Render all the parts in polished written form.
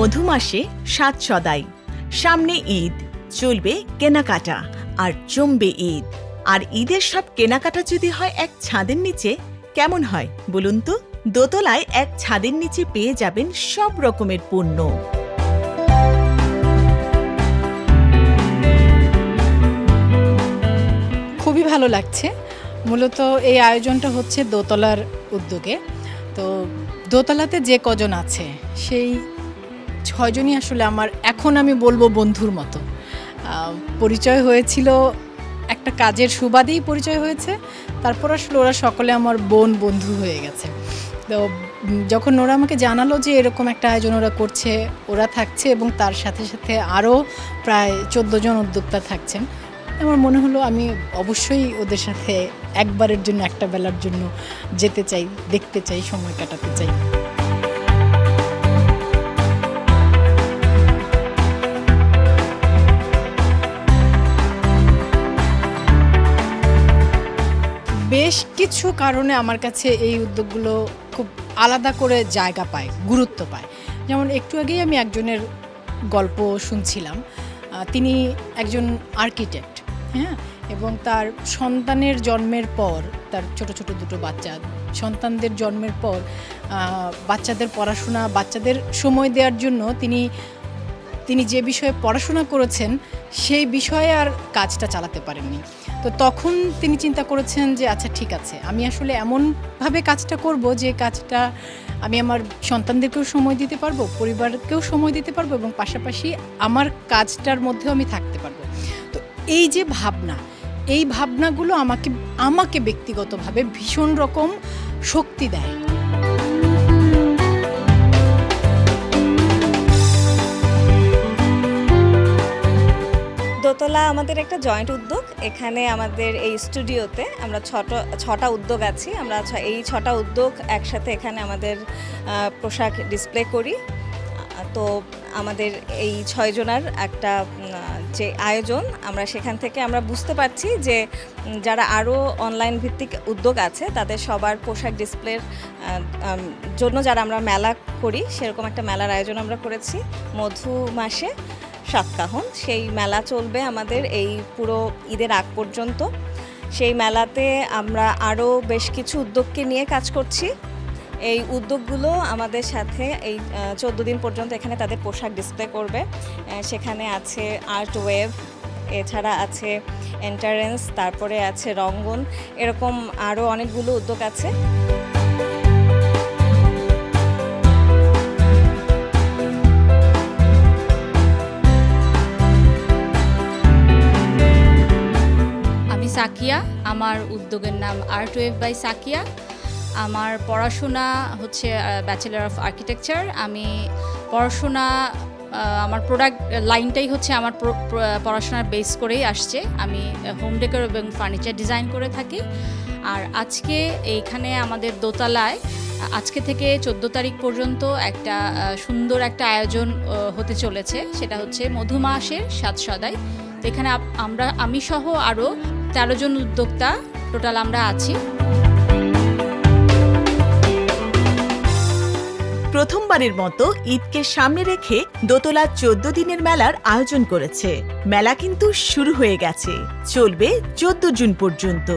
মধু মাসে সাত সদাই, সামনে ঈদ, চলবে কেনাকাটা আর জমবে ঈদ। আর ঈদের সব কেনাকাটা যদি হয় এক ছাদের নিচে, কেমন হয় বলুন তো? দোতলায় এক ছাদের নিচে পেয়ে যাবেন সব রকমের পণ্য। খুবই ভালো লাগছে। মূলত এই আয়োজনটা হচ্ছে দোতলার উদ্যোগে। তো দোতলাতে যে কজন আছে সেই 6 জনই আসলে আমার, এখন আমি বলবো বন্ধুর মতো। পরিচয় হয়েছিল একটা কাজের সুবাদেই পরিচয় হয়েছে, তারপর আসলে ওরা সকলে আমার বন্ধু হয়ে গেছে। তো যখন ওরা আমাকে জানালো যে এরকম একটা আয়োজন ওরা করছে, ওরা থাকছে এবং তার সাথে সাথে আরও প্রায় 14 জন উদ্যোক্তা থাকছেন, আমার মনে হলো আমি অবশ্যই ওদের সাথে একবারের জন্য, একটা বেলার জন্য যেতে চাই, দেখতে চাই, সময় কাটাতে চাই। বেশ কিছু কারণে আমার কাছে এই উদ্যোগগুলো খুব আলাদা করে জায়গা পায়, গুরুত্ব পায়। যেমন একটু আগেই আমি একজনের গল্প শুনছিলাম। তিনি একজন আর্কিটেক্ট, হ্যাঁ, এবং তার সন্তানের জন্মের পর, তার ছোট ছোট দুটো বাচ্চা, সন্তানদের জন্মের পর বাচ্চাদের পড়াশোনা, বাচ্চাদের সময় দেওয়ার জন্য তিনি যে বিষয়ে পড়াশোনা করেছেন সেই বিষয়ে আর কাজটা চালাতে পারেননি। তো তখন তিনি চিন্তা করেছেন যে আচ্ছা ঠিক আছে, আমি আসলে এমনভাবে কাজটা করব যে কাজটা আমি আমার সন্তানদেরকেও সময় দিতে পারবো, পরিবারকেও সময় দিতে পারবো এবং পাশাপাশি আমার কাজটার মধ্যেও আমি থাকতে পারবো। তো এই যে ভাবনা, এই ভাবনাগুলো আমাকে ব্যক্তিগতভাবে ভীষণ রকম শক্তি দেয়। দোতলা আমাদের একটা জয়েন্ট উদ্যোগ। এখানে আমাদের এই স্টুডিওতে আমরা ছটা উদ্যোগ আছি। আমরা এই 6টা উদ্যোগ একসাথে এখানে আমাদের পোশাক ডিসপ্লে করি। তো আমাদের এই 6 জনের একটা যে আয়োজন, আমরা সেখান থেকে আমরা বুঝতে পারছি যে যারা আরও অনলাইন ভিত্তিক উদ্যোগ আছে তাদের সবার পোশাক ডিসপ্লের জন্য যারা আমরা মেলা করি, সেরকম একটা মেলার আয়োজন আমরা করেছি মধু মাসে সাতকাহন। সেই মেলা চলবে আমাদের এই পুরো ঈদের আগ পর্যন্ত। সেই মেলাতে আমরা আরও বেশ কিছু উদ্যোগকে নিয়ে কাজ করছি। এই উদ্যোগগুলো আমাদের সাথে এই 14 দিন পর্যন্ত এখানে তাদের পোশাক ডিসপ্লে করবে। সেখানে আছে আর্ট ওয়েভ, এছাড়া আছে এন্টারেন্স, তারপরে আছে রঙ্গন, এরকম আরও অনেকগুলো উদ্যোগ আছে। সাকিয়া, আমার উদ্যোগের নাম আর্ট ওয়েভ বাই সাকিয়া। আমার পড়াশোনা হচ্ছে ব্যাচেলর অফ আর্কিটেকচার। আমি পড়াশোনা, আমার প্রোডাক্ট লাইনটাই হচ্ছে আমার পড়াশোনার বেস করেই আসছে। আমি হোম ডেকোর এবং ফার্নিচার ডিজাইন করে থাকি। আর আজকে এইখানে আমাদের দোতলায় আজকে থেকে 14 তারিখ পর্যন্ত একটা সুন্দর একটা আয়োজন হতে চলেছে। সেটা হচ্ছে মধু মাসের সাত সদাই। তো এখানে আমি সহ আরও 13 জন উদ্যোক্তা টোটাল আমরা আছি। প্রথমবারের মতো ঈদকে সামনে রেখে দোতলা 14 দিনের মেলার আয়োজন করেছে। মেলা কিন্তু শুরু হয়ে গেছে, চলবে 14 জুন পর্যন্ত।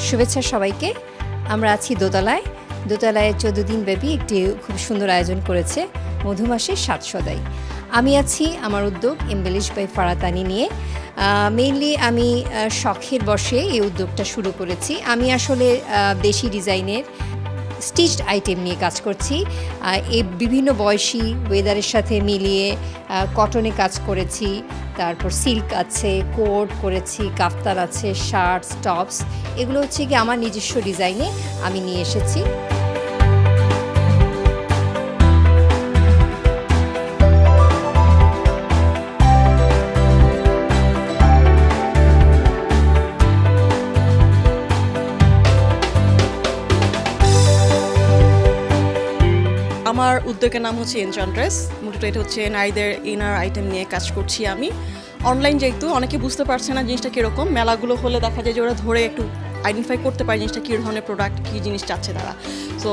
শুভেচ্ছা সবাইকে। আমরা আছি দোতলায় 14 দিন ব্যাপী একটি খুব সুন্দর আয়োজন করেছে মধু মাসের সাত সদাই। আমি আছি আমার উদ্যোগ এমবেলিশ বাই ফারাতানি নিয়ে। মেইনলি আমি শখের বশে এই উদ্যোগটা শুরু করেছি। আমি আসলে দেশি ডিজাইনের স্টিচড আইটেম নিয়ে কাজ করছি। এই বিভিন্ন বয়সী ওয়েদারের সাথে মিলিয়ে কটনে কাজ করেছি, তারপর সিল্ক আছে, কোট করেছি, কাফতান আছে, শার্টস, টপস, এগুলো হচ্ছে কি আমার নিজস্ব ডিজাইনে আমি নিয়ে এসেছি। আমার উদ্যোগের নাম হচ্ছে এনচান্ট্রেস। মূলত এটা হচ্ছে নারীদের ইনার আইটেম নিয়ে কাজ করছি আমি। অনলাইন যেহেতু অনেকে বুঝতে পারছে না জিনিসটা কীরকম, মেলাগুলো হলে দেখা যায় যে ওরা ধরে একটু আইডেন্টিফাই করতে পারে জিনিসটা কী ধরনের প্রোডাক্ট, কী জিনিস চাচ্ছে তারা। সো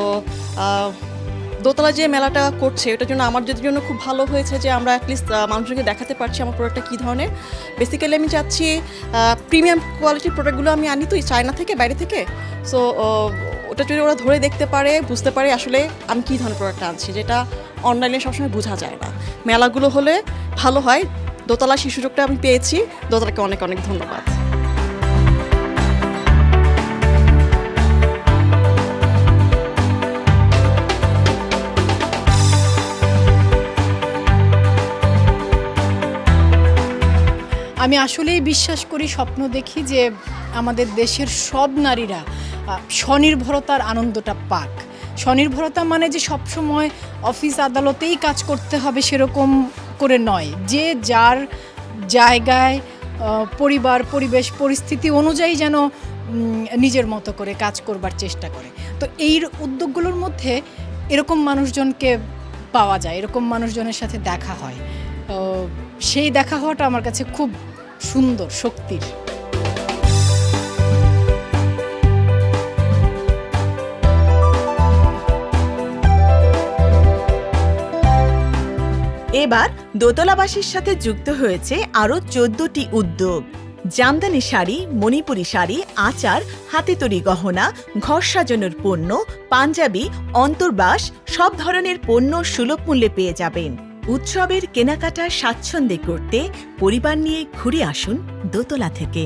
দোতলা যে মেলাটা করছে ওটার জন্য আমাদের জন্য খুব ভালো হয়েছে যে আমরা অ্যাটলিস্ট মানুষজনকে দেখাতে পারছি আমার প্রোডাক্টটা কী ধরনের। বেসিক্যালি আমি চাচ্ছি প্রিমিয়াম কোয়ালিটির প্রোডাক্টগুলো আমি আনি তো চায়না থেকে, বাইরে থেকে। সো ওটা যদি ওরা ধরে দেখতে পারে, বুঝতে পারে আসলে আমি কী ধরনের প্রোডাক্টটা আনছি, যেটা অনলাইনে সবসময় বোঝা যায় না। মেলাগুলো হলে ভালো হয়। দোতলা সেই সুযোগটা আমি পেয়েছি, দোতলাকে অনেক অনেক ধন্যবাদ। আমি আসলেই বিশ্বাস করি, স্বপ্ন দেখি যে আমাদের দেশের সব নারীরা স্বনির্ভরতার আনন্দটা পাক। স্বনির্ভরতা মানে যে সবসময় অফিস আদালতেই কাজ করতে হবে সেরকম করে নয়, যে যার জায়গায় পরিবার, পরিবেশ, পরিস্থিতি অনুযায়ী যেন নিজের মতো করে কাজ করবার চেষ্টা করে। তো এই উদ্যোগগুলোর মধ্যে এরকম মানুষজনকে পাওয়া যায়, এরকম মানুষজনের সাথে দেখা হয়। সেই দেখা হওয়াটা আমার কাছে খুব সুন্দর, শক্তির। এবার দোতলাবাসীর সাথে যুক্ত হয়েছে আরও 14টি উদ্যোগ। জামদানি শাড়ি, মণিপুরি শাড়ি, আচার, হাতে তৈরি গহনা, ঘর সাজানোর পণ্য, পাঞ্জাবি, অন্তর্বাস সব ধরনের পণ্য সুলভ মূল্যে পেয়ে যাবেন। উৎসবের কেনাকাটা স্বাচ্ছন্দ্যে করতে পরিবার নিয়ে ঘুরে আসুন দোতলা থেকে।